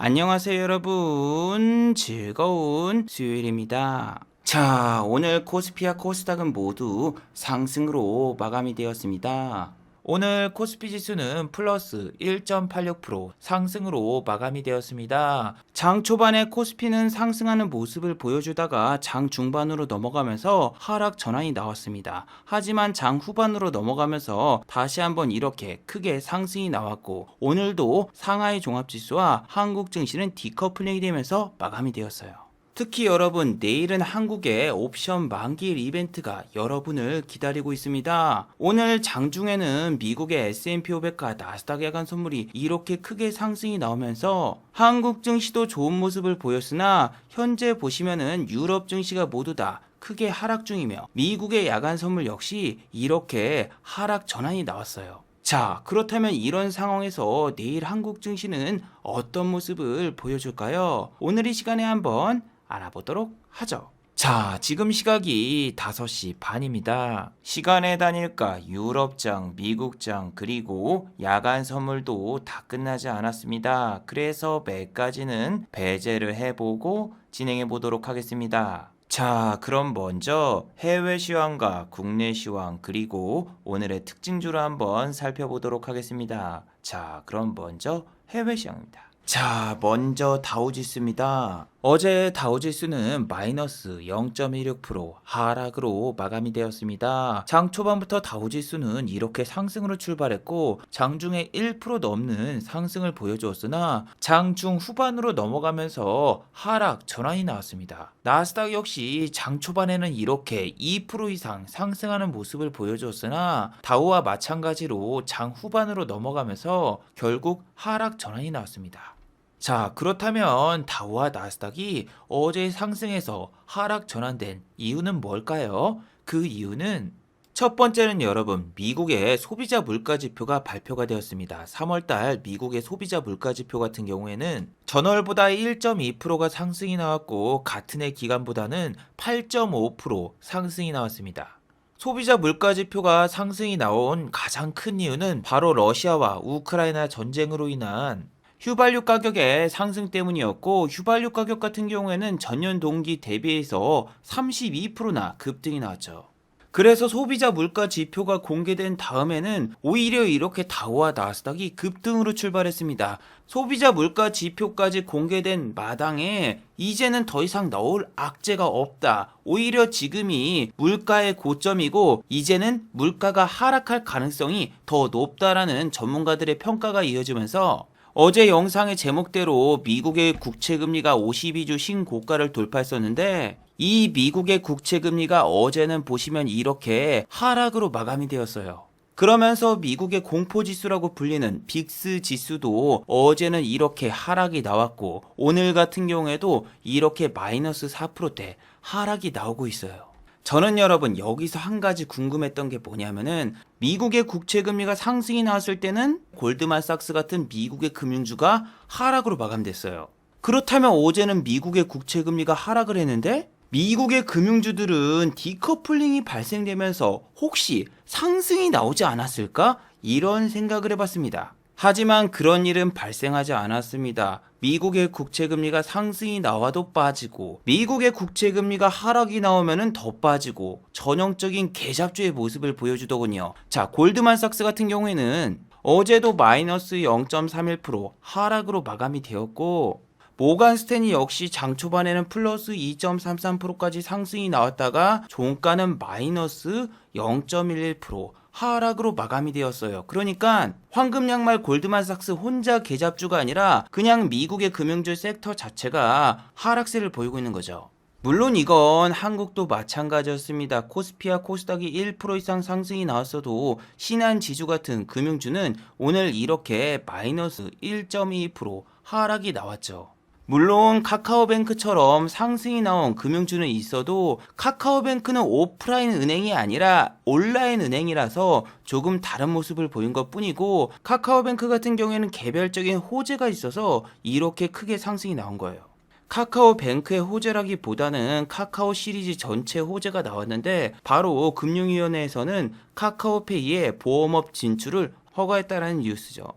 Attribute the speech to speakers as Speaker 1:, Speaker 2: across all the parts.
Speaker 1: 안녕하세요 여러분, 즐거운 수요일입니다. 자, 오늘 코스피와 코스닥은 모두 상승으로 마감이 되었습니다. 오늘 코스피 지수는 플러스 1.86% 상승으로 마감이 되었습니다. 장 초반에 코스피는 상승하는 모습을 보여주다가 장 중반으로 넘어가면서 하락 전환이 나왔습니다. 하지만 장 후반으로 넘어가면서 다시 한번 이렇게 크게 상승이 나왔고, 오늘도 상하이 종합지수와 한국 증시는 디커플링이 되면서 마감이 되었어요. 특히 여러분, 내일은 한국의 옵션 만기일 이벤트가 여러분을 기다리고 있습니다. 오늘 장중에는 미국의 S&P 500과 나스닥 야간 선물이 이렇게 크게 상승이 나오면서 한국 증시도 좋은 모습을 보였으나, 현재 보시면은 유럽 증시가 모두 다 크게 하락 중이며 미국의 야간 선물 역시 이렇게 하락 전환이 나왔어요. 자, 그렇다면 이런 상황에서 내일 한국 증시는 어떤 모습을 보여줄까요? 오늘 이 시간에 한번 알아보도록 하죠. 자, 지금 시각이 5시 반입니다. 시간의 단일가, 유럽장, 미국장, 그리고 야간 선물도 다 끝나지 않았습니다. 그래서 매까지는 배제를 해보고 진행해 보도록 하겠습니다. 자, 그럼 먼저 해외 시황과 국내 시황, 그리고 오늘의 특징주를 한번 살펴보도록 하겠습니다. 자, 그럼 먼저 해외 시황입니다. 자, 먼저 다우지수입니다. 어제 다우지수는 마이너스 0.16% 하락으로 마감이 되었습니다. 장 초반부터 다우지수는 이렇게 상승으로 출발했고, 장중에 1% 넘는 상승을 보여주었으나 장중 후반으로 넘어가면서 하락 전환이 나왔습니다. 나스닥 역시 장 초반에는 이렇게 2% 이상 상승하는 모습을 보여주었으나 다우와 마찬가지로 장 후반으로 넘어가면서 결국 하락 전환이 나왔습니다. 자, 그렇다면 다우와 나스닥이 어제 상승해서 하락 전환된 이유는 뭘까요? 그 이유는 첫 번째는 여러분, 미국의 소비자 물가 지표가 발표가 되었습니다. 3월달 미국의 소비자 물가 지표 같은 경우에는 전월보다 1.2%가 상승이 나왔고, 같은 해 기간보다는 8.5% 상승이 나왔습니다. 소비자 물가 지표가 상승이 나온 가장 큰 이유는 바로 러시아와 우크라이나 전쟁으로 인한 휘발유 가격의 상승 때문이었고, 휘발유 가격 같은 경우에는 전년 동기 대비해서 32%나 급등이 나왔죠. 그래서 소비자 물가 지표가 공개된 다음에는 오히려 이렇게 다우와 나스닥이 급등으로 출발했습니다. 소비자 물가 지표까지 공개된 마당에 이제는 더 이상 넣을 악재가 없다. 오히려 지금이 물가의 고점이고 이제는 물가가 하락할 가능성이 더 높다라는 전문가들의 평가가 이어지면서 어제 영상의 제목대로 미국의 국채금리가 52주 신고가를 돌파했었는데, 이 미국의 국채금리가 어제는 보시면 이렇게 하락으로 마감이 되었어요. 그러면서 미국의 공포지수라고 불리는 빅스 지수도 어제는 이렇게 하락이 나왔고, 오늘 같은 경우에도 이렇게 마이너스 4%대 하락이 나오고 있어요. 저는 여러분, 여기서 한 가지 궁금했던 게 뭐냐면은, 미국의 국채금리가 상승이 나왔을 때는 골드만삭스 같은 미국의 금융주가 하락으로 마감됐어요. 그렇다면 어제는 미국의 국채금리가 하락을 했는데 미국의 금융주들은 디커플링이 발생되면서 혹시 상승이 나오지 않았을까? 이런 생각을 해봤습니다. 하지만 그런 일은 발생하지 않았습니다. 미국의 국채금리가 상승이 나와도 빠지고, 미국의 국채금리가 하락이 나오면 더 빠지고, 전형적인 개잡주의 모습을 보여주더군요. 자, 골드만삭스 같은 경우에는 어제도 마이너스 0.31% 하락으로 마감이 되었고, 모간 스탠리 역시 장 초반에는 플러스 2.33%까지 상승이 나왔다가 종가는 마이너스 0.11% 하락으로 마감이 되었어요. 그러니까 황금 양말 골드만삭스 혼자 개잡주가 아니라 그냥 미국의 금융주 섹터 자체가 하락세를 보이고 있는 거죠. 물론 이건 한국도 마찬가지였습니다. 코스피와 코스닥이 1% 이상 상승이 나왔어도 신한지주 같은 금융주는 오늘 이렇게 마이너스 1.2% 하락이 나왔죠. 물론 카카오뱅크처럼 상승이 나온 금융주는 있어도 카카오뱅크는 오프라인 은행이 아니라 온라인 은행이라서 조금 다른 모습을 보인 것 뿐이고, 카카오뱅크 같은 경우에는 개별적인 호재가 있어서 이렇게 크게 상승이 나온 거예요. 카카오뱅크의 호재라기보다는 카카오 시리즈 전체 호재가 나왔는데, 바로 금융위원회에서는 카카오페이의 보험업 진출을 허가했다라는 뉴스죠.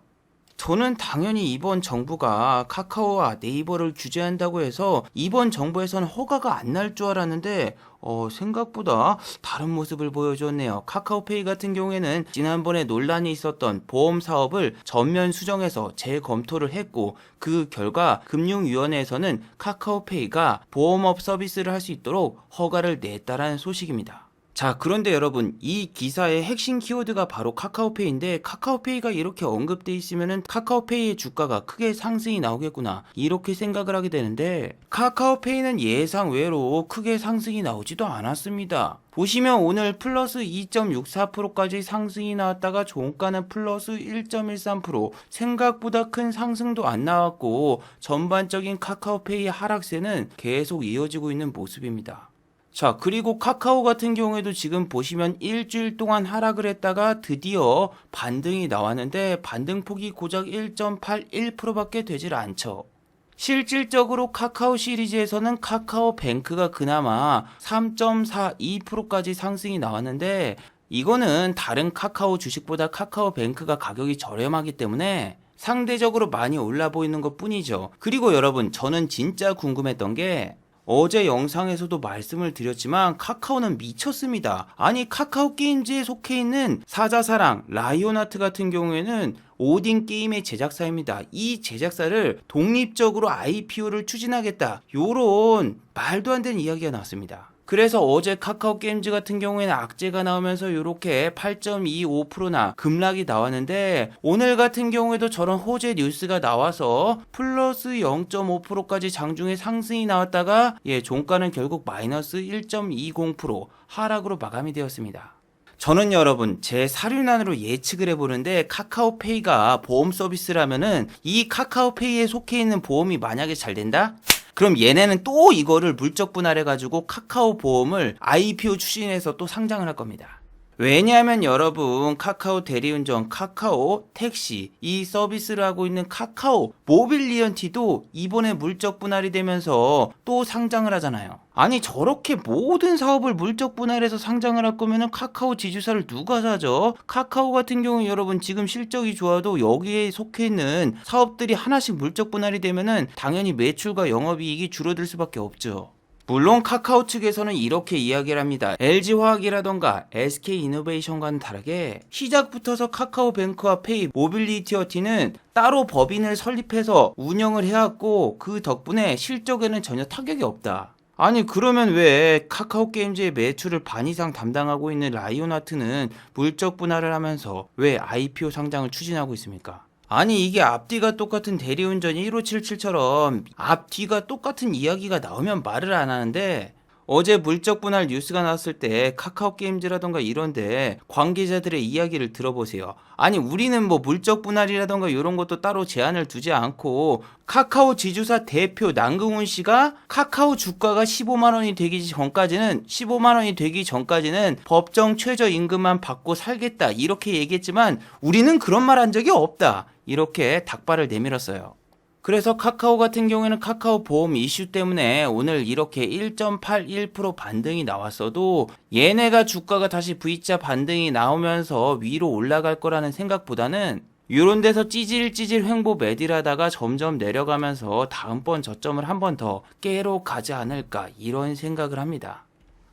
Speaker 1: 저는 당연히 이번 정부가 카카오와 네이버를 규제한다고 해서 이번 정부에서는 허가가 안 날 줄 알았는데 생각보다 다른 모습을 보여줬네요. 카카오페이 같은 경우에는 지난번에 논란이 있었던 보험 사업을 전면 수정해서 재검토를 했고 그 결과 금융위원회에서는 카카오페이가 보험업 서비스를 할 수 있도록 허가를 냈다라는 소식입니다. 자, 그런데 여러분, 이 기사의 핵심 키워드가 바로 카카오페이인데 카카오페이가 이렇게 언급돼 있으면은 카카오페이의 주가가 크게 상승이 나오겠구나 이렇게 생각을 하게 되는데 카카오페이는 예상 외로 크게 상승이 나오지도 않았습니다. 보시면 오늘 플러스 2.64%까지 상승이 나왔다가 종가는 플러스 1.13%, 생각보다 큰 상승도 안 나왔고 전반적인 카카오페이의 하락세는 계속 이어지고 있는 모습입니다. 자, 그리고 카카오 같은 경우에도 지금 보시면 일주일 동안 하락을 했다가 드디어 반등이 나왔는데 반등폭이 고작 1.81%밖에 되질 않죠. 실질적으로 카카오 시리즈에서는 카카오뱅크가 그나마 3.42%까지 상승이 나왔는데 이거는 다른 카카오 주식보다 카카오뱅크가 가격이 저렴하기 때문에 상대적으로 많이 올라 보이는 것 뿐이죠. 그리고 여러분, 저는 진짜 궁금했던 게 어제 영상에서도 말씀을 드렸지만 카카오는 미쳤습니다. 아니, 카카오 게임즈에 속해 있는 사자사랑, 라이온하트 같은 경우에는 오딘 게임의 제작사입니다. 이 제작사를 독립적으로 IPO를 추진하겠다, 요런 말도 안 되는 이야기가 나왔습니다. 그래서 어제 카카오 게임즈 같은 경우에는 악재가 나오면서 이렇게 8.25%나 급락이 나왔는데 오늘 같은 경우에도 저런 호재 뉴스가 나와서 플러스 0.5%까지 장중에 상승이 나왔다가 종가는 결국 마이너스 1.20% 하락으로 마감이 되었습니다. 저는 여러분, 제 사륜안으로 예측을 해보는데 카카오페이가 보험 서비스라면은 이 카카오페이에 속해 있는 보험이 만약에 잘 된다? 그럼 얘네는 또 이거를 물적 분할해가지고 카카오 보험을 IPO 추진해서 또 상장을 할 겁니다. 왜냐하면 여러분, 카카오 대리운전, 카카오 택시 이 서비스를 하고 있는 카카오 모빌리언티도 이번에 물적 분할이 되면서 또 상장을 하잖아요. 아니, 저렇게 모든 사업을 물적 분할해서 상장을 할 거면은 카카오 지주사를 누가 사죠? 카카오 같은 경우 여러분 지금 실적이 좋아도 여기에 속해 있는 사업들이 하나씩 물적 분할이 되면은 당연히 매출과 영업이익이 줄어들 수밖에 없죠. 물론 카카오 측에서는 이렇게 이야기를 합니다. LG화학이라던가 SK이노베이션과는 다르게 시작부터서 카카오뱅크와 페이, 모빌리티어티는 따로 법인을 설립해서 운영을 해왔고 그 덕분에 실적에는 전혀 타격이 없다. 아니, 그러면 왜 카카오 게임즈의 매출을 반 이상 담당하고 있는 라이온하트는 물적 분할을 하면서 왜 IPO 상장을 추진하고 있습니까? 아니, 이게 앞뒤가 똑같은 대리운전 1577처럼 앞뒤가 똑같은 이야기가 나오면 말을 안 하는데 어제 물적 분할 뉴스가 나왔을 때 카카오 게임즈라던가 이런데 관계자들의 이야기를 들어보세요. 아니, 우리는 뭐 물적 분할이라던가 이런 것도 따로 제한을 두지 않고 카카오 지주사 대표 남궁훈 씨가 카카오 주가가 15만 원이 되기 전까지는 법정 최저임금만 받고 살겠다 이렇게 얘기했지만 우리는 그런 말 한 적이 없다 이렇게 닭발을 내밀었어요. 그래서 카카오 같은 경우에는 카카오 보험 이슈 때문에 오늘 이렇게 1.81% 반등이 나왔어도 얘네가 주가가 다시 V자 반등이 나오면서 위로 올라갈 거라는 생각보다는 이런 데서 찌질찌질 횡보 매딜하다가 점점 내려가면서 다음번 저점을 한 번 더 깨러 가지 않을까 이런 생각을 합니다.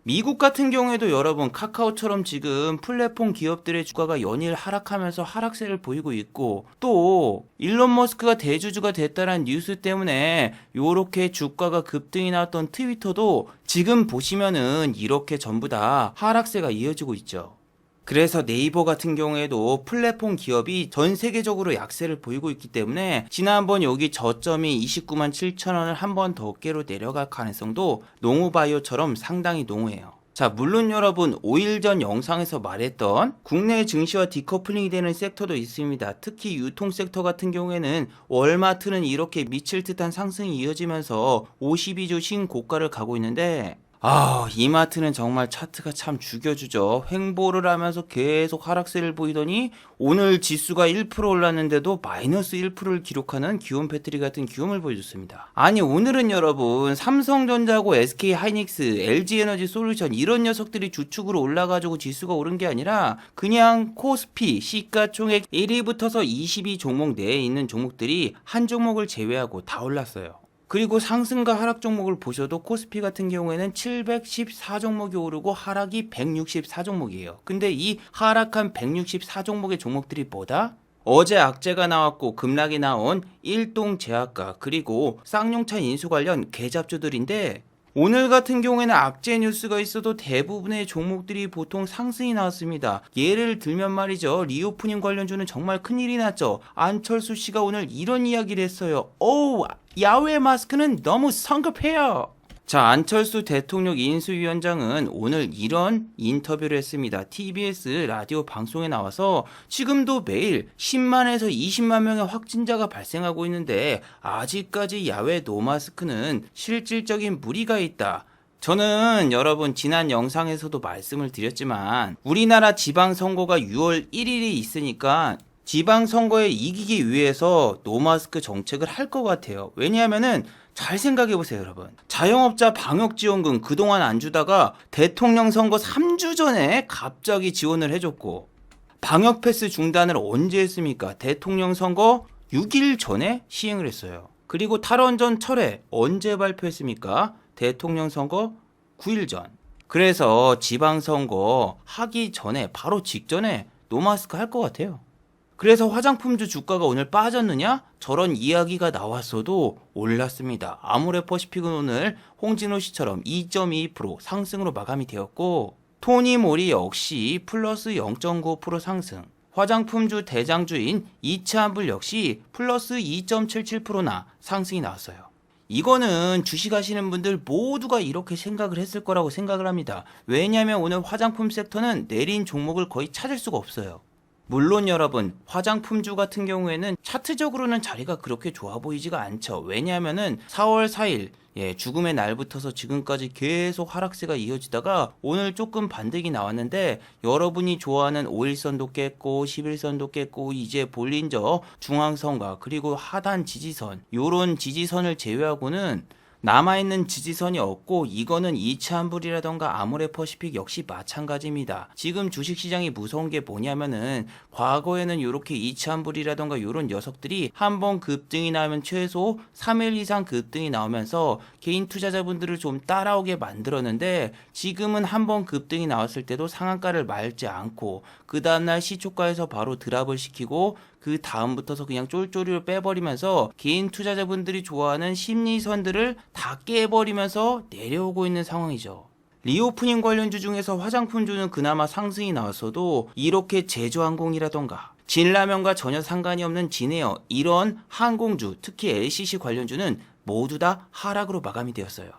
Speaker 1: 미국 같은 경우에도 여러분 카카오처럼 지금 플랫폼 기업들의 주가가 연일 하락하면서 하락세를 보이고 있고 또 일론 머스크가 대주주가 됐다는 뉴스 때문에 요렇게 주가가 급등이 나왔던 트위터도 지금 보시면은 이렇게 전부 다 하락세가 이어지고 있죠. 그래서 네이버 같은 경우에도 플랫폼 기업이 전 세계적으로 약세를 보이고 있기 때문에 지난번 여기 저점이 29만 7천 원을 한 번 더 어깨로 내려갈 가능성도 농우바이오처럼 상당히 농후해요. 자, 물론 여러분 5일 전 영상에서 말했던 국내 증시와 디커플링이 되는 섹터도 있습니다. 특히 유통 섹터 같은 경우에는 월마트는 이렇게 미칠 듯한 상승이 이어지면서 52주 신고가를 가고 있는데 이마트는 정말 차트가 참 죽여주죠. 횡보를 하면서 계속 하락세를 보이더니 오늘 지수가 1% 올랐는데도 마이너스 1%를 기록하는 기욤 패트리 같은 기욤을 보여줬습니다. 아니 오늘은 여러분 삼성전자고 SK하이닉스, LG에너지 솔루션 이런 녀석들이 주축으로 올라가지고 지수가 오른 게 아니라 그냥 코스피 시가총액 1위부터서 22 종목 내에 있는 종목들이 한 종목을 제외하고 다 올랐어요. 그리고 상승과 하락 종목을 보셔도 코스피 같은 경우에는 714 종목이 오르고 하락이 164 종목이에요. 근데 이 하락한 164 종목의 종목들이 뭐다? 어제 악재가 나왔고 급락이 나온 일동제약과 그리고 쌍용차 인수 관련 개잡주들인데 오늘 같은 경우에는 악재 뉴스가 있어도 대부분의 종목들이 보통 상승이 나왔습니다. 예를 들면 말이죠. 리오프닝 관련주는 정말 큰일이 났죠. 안철수 씨가 오늘 이런 이야기를 했어요. 야외 마스크는 너무 성급해요. 자, 안철수 대통령 인수위원장은 오늘 이런 인터뷰를 했습니다. TBS 라디오 방송에 나와서 지금도 매일 10만에서 20만 명의 확진자가 발생하고 있는데 아직까지 야외 노마스크는 실질적인 무리가 있다. 저는 여러분 지난 영상에서도 말씀을 드렸지만 우리나라 지방선거가 6월 1일이 있으니까 지방선거에 이기기 위해서 노마스크 정책을 할 것 같아요. 왜냐하면은 잘 생각해보세요 여러분. 자영업자 방역지원금 그동안 안 주다가 대통령 선거 3주 전에 갑자기 지원을 해줬고 방역패스 중단을 언제 했습니까? 대통령 선거 6일 전에 시행을 했어요. 그리고 탈원전 철회 언제 발표했습니까? 대통령 선거 9일 전. 그래서 지방선거 하기 전에 바로 직전에 노마스크 할 것 같아요. 그래서 화장품주 주가가 오늘 빠졌느냐? 저런 이야기가 나왔어도 올랐습니다. 아모레퍼시픽은 오늘 홍진호 씨처럼 2.2% 상승으로 마감이 되었고 토니모리 역시 플러스 0.9% 상승. 화장품주 대장주인 이차한불 역시 플러스 2.77%나 상승이 나왔어요. 이거는 주식하시는 분들 모두가 이렇게 생각을 했을 거라고 생각을 합니다. 왜냐하면 오늘 화장품 섹터는 내린 종목을 거의 찾을 수가 없어요. 물론 여러분 화장품주 같은 경우에는 차트적으로는 자리가 그렇게 좋아 보이지가 않죠. 왜냐하면은 4월 4일 죽음의 날부터서 지금까지 계속 하락세가 이어지다가 오늘 조금 반등이 나왔는데 여러분이 좋아하는 5일선도 깼고 11선도 깼고 이제 볼린저 중앙선과 그리고 하단 지지선 요런 지지선을 제외하고는 남아있는 지지선이 없고 이거는 이차한불이라던가 아모레퍼시픽 역시 마찬가지입니다. 지금 주식시장이 무서운 게 뭐냐면은 과거에는 이렇게 이차한불이라던가 이런 녀석들이 한번 급등이 나면 최소 3일 이상 급등이 나오면서 개인 투자자분들을 좀 따라오게 만들었는데 지금은 한번 급등이 나왔을 때도 상한가를 말지 않고 그 다음날 시초가에서 바로 드랍을 시키고 그 다음부터서 그냥 쫄쫄이로 빼버리면서 개인 투자자분들이 좋아하는 심리선들을 다 깨버리면서 내려오고 있는 상황이죠. 리오프닝 관련주 중에서 화장품주는 그나마 상승이 나왔어도 이렇게 제주항공이라던가 진라면과 전혀 상관이 없는 진에어 이런 항공주 특히 LCC 관련주는 모두 다 하락으로 마감이 되었어요.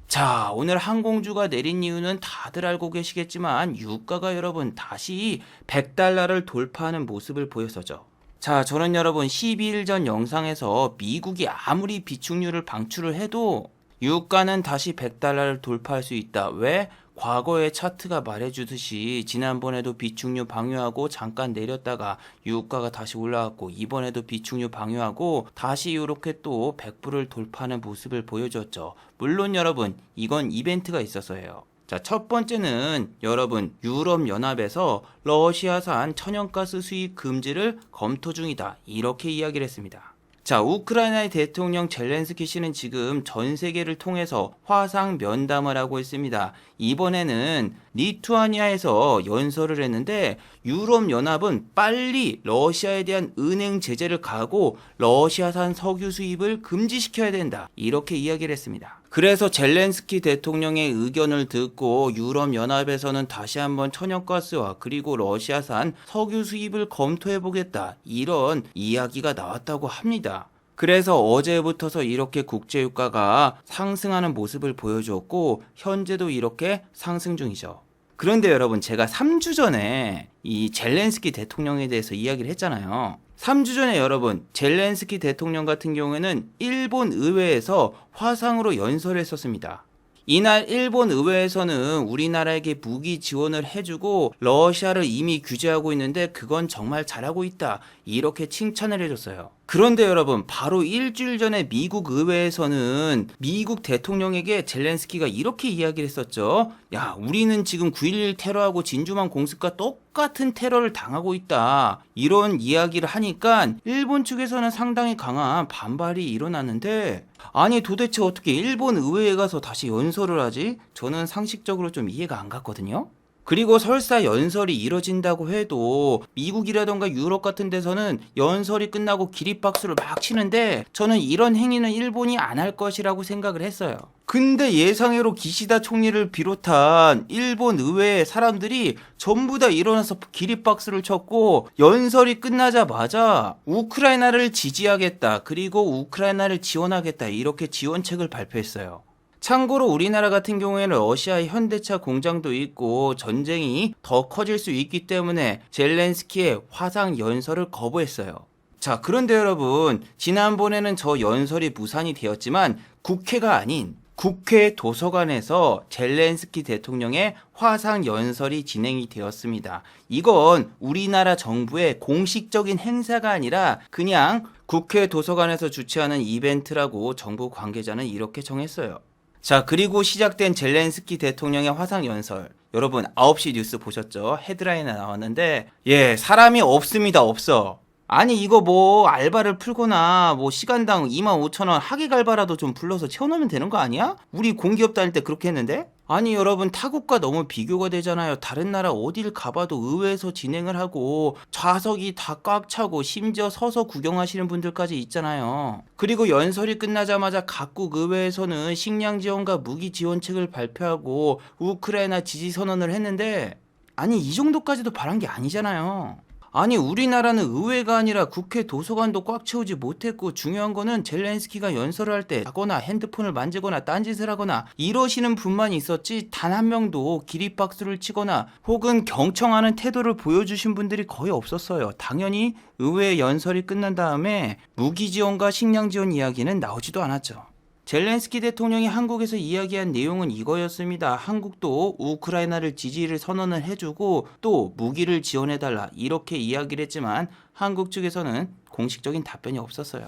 Speaker 1: 자, 오늘 항공주가 내린 이유는 다들 알고 계시겠지만 유가가 여러분 다시 100달러를 돌파하는 모습을 보였었죠. 자, 저는 여러분 12일 전 영상에서 미국이 아무리 비축률을 방출을 해도 유가는 다시 100달러를 돌파할 수 있다. 왜? 과거의 차트가 말해주듯이 지난번에도 비축류 방류하고 잠깐 내렸다가 유가가 다시 올라왔고 이번에도 비축류 방류하고 다시 이렇게 또 100불을 돌파하는 모습을 보여줬죠. 물론 여러분 이건 이벤트가 있어서예요. 자, 첫 번째는 여러분 유럽연합에서 러시아산 천연가스 수입 금지를 검토 중이다. 이렇게 이야기를 했습니다. 자, 우크라이나의 대통령 젤렌스키 씨는 지금 전 세계를 통해서 화상 면담을 하고 있습니다. 이번에는 리투아니아에서 연설을 했는데 유럽연합은 빨리 러시아에 대한 은행 제재를 가하고 러시아산 석유 수입을 금지시켜야 된다. 이렇게 이야기를 했습니다. 그래서 젤렌스키 대통령의 의견을 듣고 유럽연합에서는 다시 한번 천연가스와 그리고 러시아산 석유 수입을 검토해보겠다. 이런 이야기가 나왔다고 합니다. 그래서 어제부터서 이렇게 국제유가가 상승하는 모습을 보여주었고 현재도 이렇게 상승 중이죠. 그런데 여러분 제가 3주 전에 이 젤렌스키 대통령에 대해서 이야기를 했잖아요. 3주 전에 여러분 젤렌스키 대통령 같은 경우에는 일본 의회에서 화상으로 연설을 했었습니다. 이날 일본 의회에서는 우리나라에게 무기 지원을 해주고 러시아를 이미 규제하고 있는데 그건 정말 잘하고 있다. 이렇게 칭찬을 해줬어요. 그런데 여러분, 바로 일주일 전에 미국 의회에서는 미국 대통령에게 젤렌스키가 이렇게 이야기를 했었죠. 야, 우리는 지금 9.11 테러하고 진주만 공습과 똑같은 테러를 당하고 있다. 이런 이야기를 하니까 일본 측에서는 상당히 강한 반발이 일어났는데, 아니 도대체 어떻게 일본 의회에 가서 다시 연설을 하지? 저는 상식적으로 좀 이해가 안 갔거든요. 그리고 설사 연설이 이뤄진다고 해도 미국이라던가 유럽 같은 데서는 연설이 끝나고 기립박수를 막 치는데, 저는 이런 행위는 일본이 안 할 것이라고 생각을 했어요. 근데 예상외로 기시다 총리를 비롯한 일본 의회의 사람들이 전부 다 일어나서 기립박수를 쳤고, 연설이 끝나자마자 우크라이나를 지지하겠다, 그리고 우크라이나를 지원하겠다, 이렇게 지원책을 발표했어요. 참고로 우리나라 같은 경우에는 러시아의 현대차 공장도 있고 전쟁이 더 커질 수 있기 때문에 젤렌스키의 화상 연설을 거부했어요. 자, 그런데 여러분, 지난번에는 저 연설이 무산이 되었지만 국회가 아닌 국회 도서관에서 젤렌스키 대통령의 화상 연설이 진행이 되었습니다. 이건 우리나라 정부의 공식적인 행사가 아니라 그냥 국회 도서관에서 주최하는 이벤트라고 정부 관계자는 이렇게 정했어요. 자, 그리고 시작된 젤렌스키 대통령의 화상 연설. 여러분 9시 뉴스 보셨죠? 헤드라인에 나왔는데, 사람이 없습니다. 없어. 아니 이거 뭐 알바를 풀거나 뭐 시간당 25,000원 하객 알바라도 좀 불러서 채워놓으면 되는 거 아니야? 우리 공기업 다닐 때 그렇게 했는데? 아니 여러분, 타국과 너무 비교가 되잖아요. 다른 나라 어딜 가봐도 의회에서 진행을 하고 좌석이 다 꽉 차고 심지어 서서 구경하시는 분들까지 있잖아요. 그리고 연설이 끝나자마자 각국 의회에서는 식량 지원과 무기 지원책을 발표하고 우크라이나 지지 선언을 했는데, 아니 이 정도까지도 바란 게 아니잖아요. 아니 우리나라는 의회가 아니라 국회 도서관도 꽉 채우지 못했고, 중요한 거는 젤렌스키가 연설을 할 때 자거나 핸드폰을 만지거나 딴짓을 하거나 이러시는 분만 있었지, 단 한 명도 기립박수를 치거나 혹은 경청하는 태도를 보여주신 분들이 거의 없었어요. 당연히 의회 연설이 끝난 다음에 무기 지원과 식량 지원 이야기는 나오지도 않았죠. 젤렌스키 대통령이 한국에서 이야기한 내용은 이거였습니다. 한국도 우크라이나를 지지를 선언을 해주고 또 무기를 지원해달라, 이렇게 이야기를 했지만 한국 측에서는 공식적인 답변이 없었어요.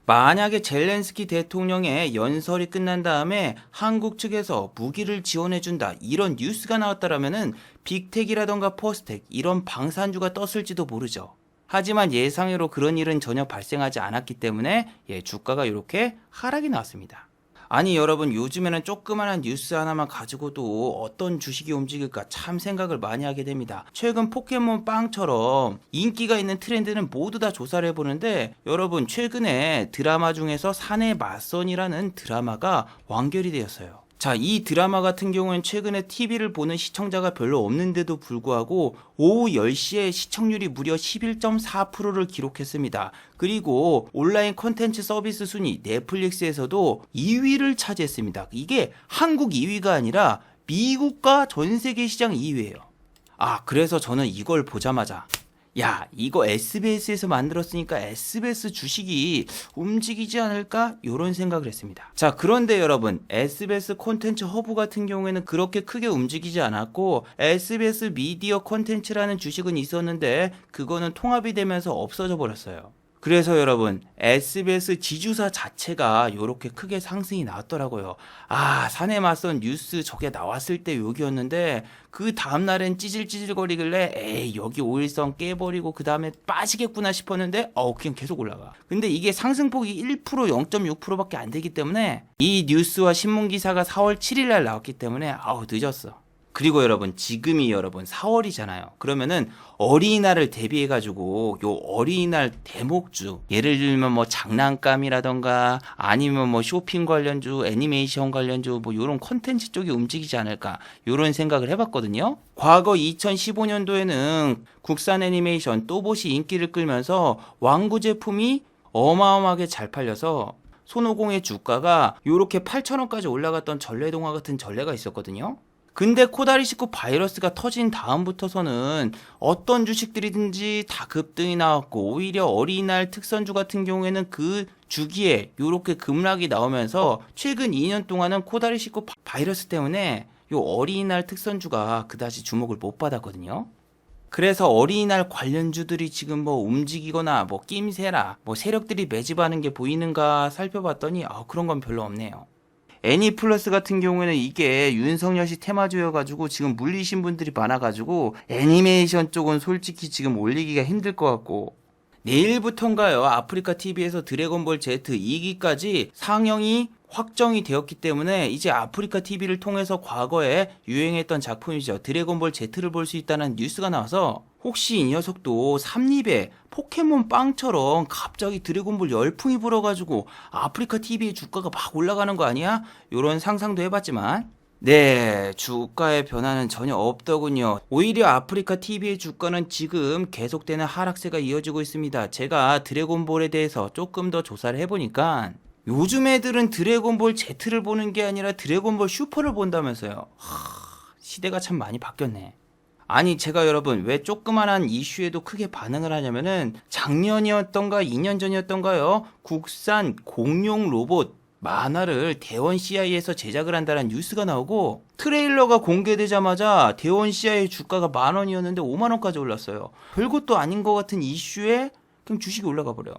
Speaker 1: 만약에 젤렌스키 대통령의 연설이 끝난 다음에 한국 측에서 무기를 지원해준다, 이런 뉴스가 나왔다라면은 빅텍이라던가 포스텍, 이런 방산주가 떴을지도 모르죠. 하지만 예상외로 그런 일은 전혀 발생하지 않았기 때문에 주가가 이렇게 하락이 나왔습니다. 아니 여러분, 요즘에는 조그마한 뉴스 하나만 가지고도 어떤 주식이 움직일까 참 생각을 많이 하게 됩니다. 최근 포켓몬 빵처럼 인기가 있는 트렌드는 모두 다 조사를 해보는데, 여러분 최근에 드라마 중에서 사내 맞선이라는 드라마가 완결이 되었어요. 자, 이 드라마 같은 경우는 최근에 TV를 보는 시청자가 별로 없는데도 불구하고 오후 10시에 시청률이 무려 11.4%를 기록했습니다. 그리고 온라인 콘텐츠 서비스 순위 넷플릭스에서도 2위를 차지했습니다. 이게 한국 2위가 아니라 미국과 전 세계 시장 2위예요. 그래서 저는 이걸 보자마자 야, 이거 SBS에서 만들었으니까 SBS 주식이 움직이지 않을까? 이런 생각을 했습니다. 자, 그런데 여러분, SBS 콘텐츠 허브 같은 경우에는 그렇게 크게 움직이지 않았고, SBS 미디어 콘텐츠라는 주식은 있었는데 그거는 통합이 되면서 없어져 버렸어요. 그래서 여러분, SBS 지주사 자체가 이렇게 크게 상승이 나왔더라고요. 사내 맞선 뉴스 저게 나왔을 때 여기였는데, 그 다음날엔 찌질찌질거리길래 에이 여기 오일선 깨버리고 그 다음에 빠지겠구나 싶었는데 그냥 계속 올라가. 근데 이게 상승폭이 1% 0.6%밖에 안 되기 때문에, 이 뉴스와 신문기사가 4월 7일 날 나왔기 때문에 늦었어. 그리고 여러분, 지금이 여러분 4월이잖아요. 그러면은 어린이날을 대비해가지고 요 어린이날 대목주, 예를 들면 뭐 장난감이라던가 아니면 뭐 쇼핑 관련주, 애니메이션 관련주, 뭐 요런 컨텐츠 쪽이 움직이지 않을까, 요런 생각을 해봤거든요. 과거 2015년도에는 국산 애니메이션 또봇이 인기를 끌면서 왕구 제품이 어마어마하게 잘 팔려서 손오공의 주가가 요렇게 8,000원까지 올라갔던 전래동화 같은 전래가 있었거든요. 근데 코다리19 바이러스가 터진 다음부터서는 어떤 주식들이든지 다 급등이 나왔고, 오히려 어린이날 특선주 같은 경우에는 그 주기에 요렇게 급락이 나오면서 최근 2년 동안은 코다리19 바이러스 때문에 요 어린이날 특선주가 그다지 주목을 못 받았거든요. 그래서 어린이날 관련주들이 지금 뭐 움직이거나 뭐 낌새나 뭐 세력들이 매집하는 게 보이는가 살펴봤더니 그런 건 별로 없네요. 애니플러스 같은 경우에는 이게 윤석열 씨 테마주여가지고 지금 물리신 분들이 많아가지고 애니메이션 쪽은 솔직히 지금 올리기가 힘들 것 같고, 내일부터인가요? 아프리카 TV에서 드래곤볼 Z 2기까지 상영이 확정이 되었기 때문에 이제 아프리카 TV를 통해서 과거에 유행했던 작품이죠. 드래곤볼 Z를 볼 수 있다는 뉴스가 나와서 혹시 이 녀석도 삼립에 포켓몬 빵처럼 갑자기 드래곤볼 열풍이 불어가지고 아프리카 TV의 주가가 막 올라가는 거 아니야? 이런 상상도 해봤지만 네, 주가의 변화는 전혀 없더군요. 오히려 아프리카 TV의 주가는 지금 계속되는 하락세가 이어지고 있습니다. 제가 드래곤볼에 대해서 조금 더 조사를 해보니까 요즘 애들은 드래곤볼 Z를 보는 게 아니라 드래곤볼 슈퍼를 본다면서요. 시대가 참 많이 바뀌었네. 아니, 제가 여러분 왜 조그만한 이슈에도 크게 반응을 하냐면은 작년이었던가 2년 전이었던가요? 국산 공룡 로봇 만화를 대원 CI에서 제작을 한다는 뉴스가 나오고, 트레일러가 공개되자마자 대원 CI 주가가 10,000원이었는데 50,000원까지 올랐어요. 별것도 아닌 것 같은 이슈에 그냥 주식이 올라가 버려.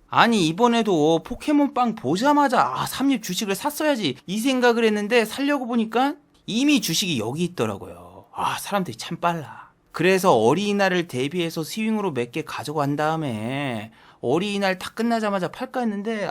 Speaker 1: 아니, 이번에도 포켓몬빵 보자마자 삼립 주식을 샀어야지 이 생각을 했는데 살려고 보니까 이미 주식이 여기 있더라고요. 사람들이 참 빨라. 그래서 어린이날을 대비해서 스윙으로 몇 개 가져간 다음에 어린이날 다 끝나자마자 팔까 했는데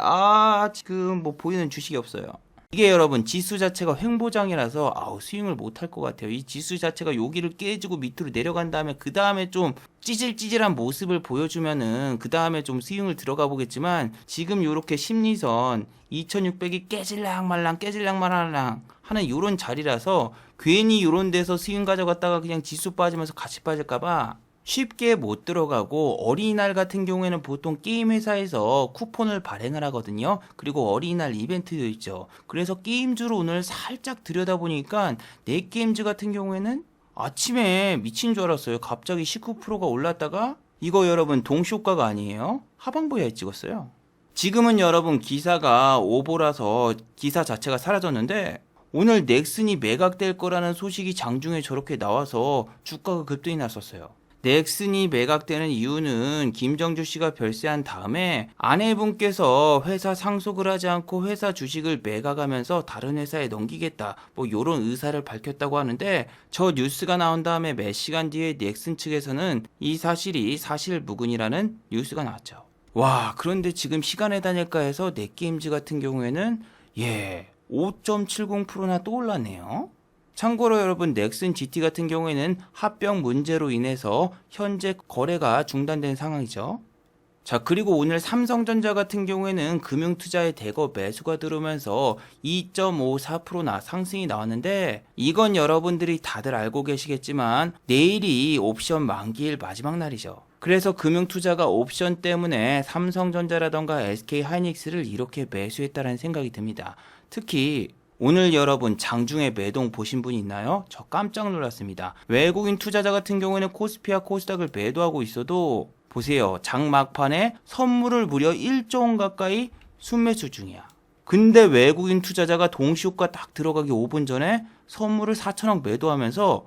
Speaker 1: 지금 뭐 보이는 주식이 없어요. 이게 여러분 지수 자체가 횡보장이라서 스윙을 못 할 것 같아요. 이 지수 자체가 여기를 깨지고 밑으로 내려간 다음에 그 다음에 좀 찌질찌질한 모습을 보여주면은 그 다음에 좀 스윙을 들어가 보겠지만, 지금 요렇게 심리선 2600이 깨질랑 말랑 하는 요런 자리라서 괜히 요런 데서 스윙 가져갔다가 그냥 지수 빠지면서 같이 빠질까봐 쉽게 못 들어가고, 어린이날 같은 경우에는 보통 게임 회사에서 쿠폰을 발행을 하거든요. 그리고 어린이날 이벤트도 있죠. 그래서 게임주로 오늘 살짝 들여다보니까 넷게임즈 같은 경우에는 아침에 미친 줄 알았어요. 갑자기 19%가 올랐다가 이거 여러분 동시효과가 아니에요. 하방부에 찍었어요. 지금은 여러분 기사가 오보라서 기사 자체가 사라졌는데, 오늘 넥슨이 매각될 거라는 소식이 장중에 저렇게 나와서 주가가 급등이 났었어요. 넥슨이 매각되는 이유는 김정주 씨가 별세한 다음에 아내분께서 회사 상속을 하지 않고 회사 주식을 매각하면서 다른 회사에 넘기겠다, 뭐 요런 의사를 밝혔다고 하는데, 저 뉴스가 나온 다음에 몇 시간 뒤에 넥슨 측에서는 이 사실이 사실무근이라는 뉴스가 나왔죠. 그런데 지금 시간의 단일가에서 넷게임즈 같은 경우에는 5.70%나 또 올랐네요. 참고로 여러분 넥슨 GT 같은 경우에는 합병 문제로 인해서 현재 거래가 중단된 상황이죠. 자, 그리고 오늘 삼성전자 같은 경우에는 금융투자의 대거 매수가 들어오면서 2.54%나 상승이 나왔는데, 이건 여러분들이 다들 알고 계시겠지만 내일이 옵션 만기일 마지막 날이죠. 그래서 금융투자가 옵션 때문에 삼성전자라던가 SK하이닉스를 이렇게 매수했다는 생각이 듭니다. 특히 오늘 여러분 장중에 매동 보신 분 있나요? 저 깜짝 놀랐습니다. 외국인 투자자 같은 경우에는 코스피와 코스닥을 매도하고 있어도 보세요. 장 막판에 선물을 무려 1조 원 가까이 순매수 중이야. 근데 외국인 투자자가 동시효과 딱 들어가기 5분 전에 선물을 4천억 매도하면서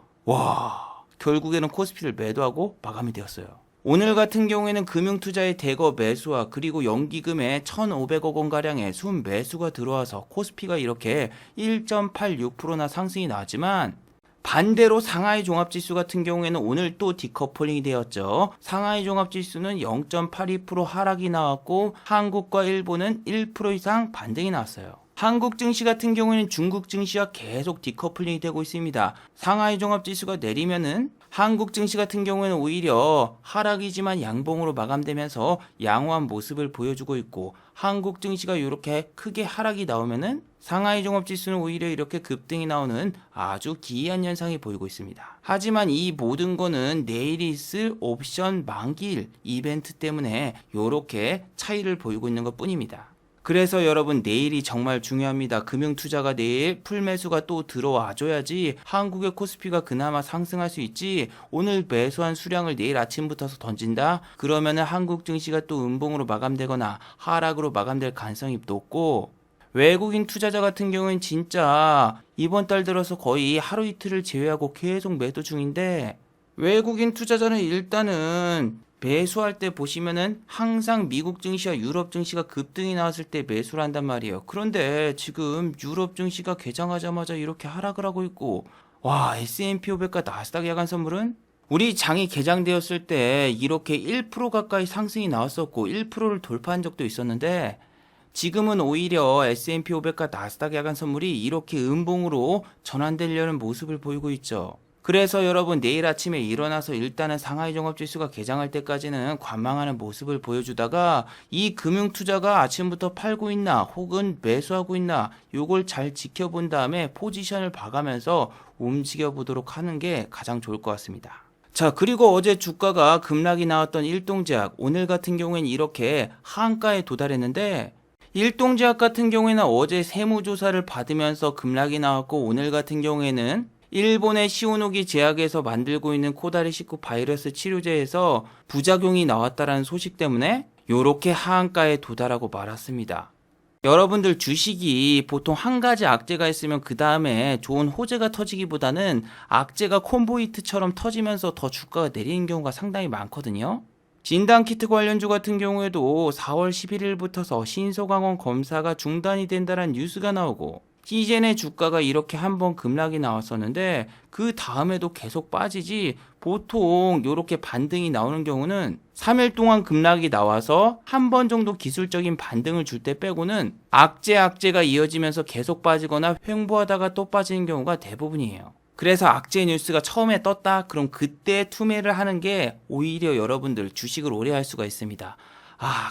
Speaker 1: 결국에는 코스피를 매도하고 마감이 되었어요. 오늘 같은 경우에는 금융투자의 대거 매수와 그리고 연기금에 1,500억 원가량의 순매수가 들어와서 코스피가 이렇게 1.86%나 상승이 나왔지만, 반대로 상하이 종합지수 같은 경우에는 오늘 또 디커플링이 되었죠. 상하이 종합지수는 0.82% 하락이 나왔고, 한국과 일본은 1% 이상 반등이 나왔어요. 한국 증시 같은 경우에는 중국 증시와 계속 디커플링이 되고 있습니다. 상하이 종합지수가 내리면은 한국 증시 같은 경우에는 오히려 하락이지만 양봉으로 마감되면서 양호한 모습을 보여주고 있고, 한국 증시가 이렇게 크게 하락이 나오면은 상하이 종합지수는 오히려 이렇게 급등이 나오는 아주 기이한 현상이 보이고 있습니다. 하지만 이 모든 거는 내일이 있을 옵션 만기일 이벤트 때문에 이렇게 차이를 보이고 있는 것 뿐입니다. 그래서 여러분 내일이 정말 중요합니다. 금융투자가 내일 풀매수가 또 들어와줘야지 한국의 코스피가 그나마 상승할 수 있지. 오늘 매수한 수량을 내일 아침부터 던진다? 그러면은 한국 증시가 또 음봉으로 마감되거나 하락으로 마감될 가능성이 높고, 외국인 투자자 같은 경우는 진짜 이번 달 들어서 거의 하루 이틀을 제외하고 계속 매도 중인데, 외국인 투자자는 일단은 매수할 때 보시면은 항상 미국 증시와 유럽 증시가 급등이 나왔을 때 매수를 한단 말이에요. 그런데 지금 유럽 증시가 개장하자마자 이렇게 하락을 하고 있고, 와, S&P 500과 나스닥 야간 선물은 우리 장이 개장되었을 때 이렇게 1% 가까이 상승이 나왔었고 1%를 돌파한 적도 있었는데, 지금은 오히려 S&P 500과 나스닥 야간 선물이 이렇게 음봉으로 전환되려는 모습을 보이고 있죠. 그래서 여러분 내일 아침에 일어나서 일단은 상하이 종합지수가 개장할 때까지는 관망하는 모습을 보여주다가, 이 금융투자가 아침부터 팔고 있나 혹은 매수하고 있나 요걸 잘 지켜본 다음에 포지션을 봐가면서 움직여 보도록 하는 게 가장 좋을 것 같습니다. 자, 그리고 어제 주가가 급락이 나왔던 일동제약, 오늘 같은 경우에는 이렇게 하한가에 도달했는데, 일동제약 같은 경우에는 어제 세무조사를 받으면서 급락이 나왔고, 오늘 같은 경우에는 일본의 시오노기 제약에서 만들고 있는 코다리19 바이러스 치료제에서 부작용이 나왔다라는 소식 때문에 요렇게 하한가에 도달하고 말았습니다. 여러분들 주식이 보통 한 가지 악재가 있으면 그 다음에 좋은 호재가 터지기보다는 악재가 콤보이트처럼 터지면서 더 주가가 내리는 경우가 상당히 많거든요. 진단키트 관련주 같은 경우에도 4월 11일부터서 신속항원 검사가 중단이 된다는 뉴스가 나오고, 시젠의 주가가 이렇게 한번 급락이 나왔었는데 그 다음에도 계속 빠지지, 보통 이렇게 반등이 나오는 경우는 3일 동안 급락이 나와서 한 번 정도 기술적인 반등을 줄 때 빼고는 악재가 이어지면서 계속 빠지거나 횡보하다가 또 빠지는 경우가 대부분이에요. 그래서 악재 뉴스가 처음에 떴다? 그럼 그때 투매를 하는 게 오히려 여러분들 주식을 오래 할 수가 있습니다.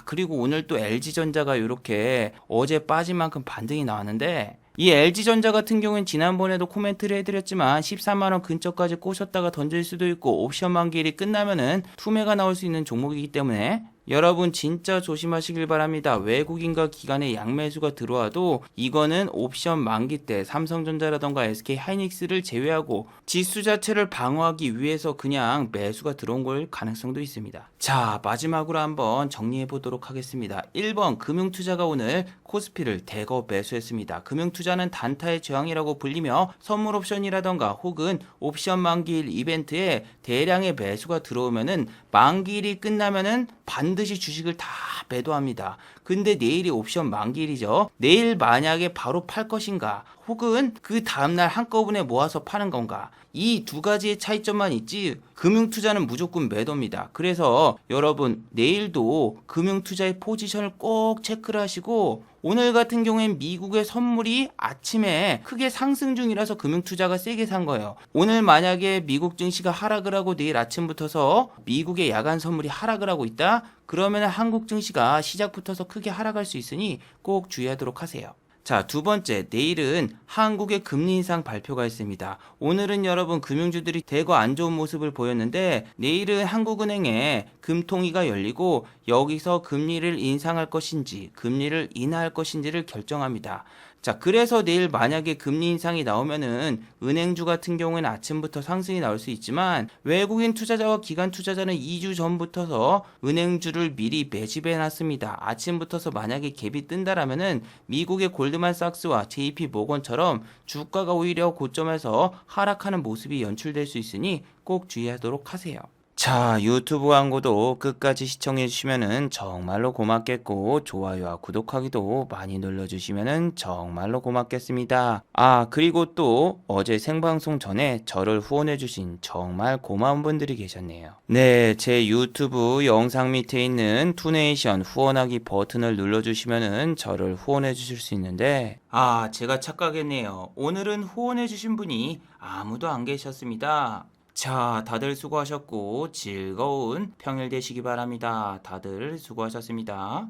Speaker 1: 그리고 오늘 또 LG전자가 이렇게 어제 빠진 만큼 반등이 나왔는데, 이 LG전자 같은 경우는 지난번에도 코멘트를 해드렸지만 13만원 근처까지 꼬셨다가 던질 수도 있고, 옵션 만기일이 끝나면은 투매가 나올 수 있는 종목이기 때문에 여러분 진짜 조심하시길 바랍니다. 외국인과 기관의 양매수가 들어와도 이거는 옵션 만기 때 삼성전자라던가 SK하이닉스를 제외하고 지수 자체를 방어하기 위해서 그냥 매수가 들어온 걸 가능성도 있습니다. 자, 마지막으로 한번 정리해 보도록 하겠습니다. 1번 금융투자가 오늘 코스피를 대거 매수했습니다. 금융투자는 단타의 저항이라고 불리며 선물 옵션이라던가 혹은 옵션 만기일 이벤트에 대량의 매수가 들어오면은 만기일이 끝나면은 반드시 주식을 다 매도합니다. 근데 내일이 옵션 만기일이죠. 내일 만약에 바로 팔 것인가 혹은 그 다음날 한꺼번에 모아서 파는 건가, 이 두 가지의 차이점만 있지 금융투자는 무조건 매도입니다. 그래서 여러분 내일도 금융투자의 포지션을 꼭 체크를 하시고, 오늘 같은 경우엔 미국의 선물이 아침에 크게 상승 중이라서 금융투자가 세게 산 거예요. 오늘 만약에 미국 증시가 하락을 하고 내일 아침부터서 미국의 야간 선물이 하락을 하고 있다? 그러면 한국 증시가 시작부터서 크게 하락할 수 있으니 꼭 주의하도록 하세요. 자, 두 번째, 내일은 한국의 금리 인상 발표가 있습니다. 오늘은 여러분 금융주들이 대거 안 좋은 모습을 보였는데, 내일은 한국은행에 금통위가 열리고 여기서 금리를 인상할 것인지 금리를 인하할 것인지를 결정합니다. 자, 그래서 내일 만약에 금리 인상이 나오면은 은행주 같은 경우에는 아침부터 상승이 나올 수 있지만, 외국인 투자자와 기관 투자자는 2주 전부터서 은행주를 미리 매집해 놨습니다. 아침부터서 만약에 갭이 뜬다라면은 미국의 골드만삭스와 JP 모건처럼 주가가 오히려 고점에서 하락하는 모습이 연출될 수 있으니 꼭 주의하도록 하세요. 자, 유튜브 광고도 끝까지 시청해주시면 정말로 고맙겠고, 좋아요와 구독하기도 많이 눌러주시면 정말로 고맙겠습니다. 그리고 또 어제 생방송 전에 저를 후원해주신 정말 고마운 분들이 계셨네요. 네, 제 유튜브 영상 밑에 있는 투네이션 후원하기 버튼을 눌러주시면 저를 후원해주실 수 있는데, 제가 착각했네요. 오늘은 후원해주신 분이 아무도 안 계셨습니다. 자, 다들 수고하셨고 즐거운 평일 되시기 바랍니다. 다들 수고하셨습니다.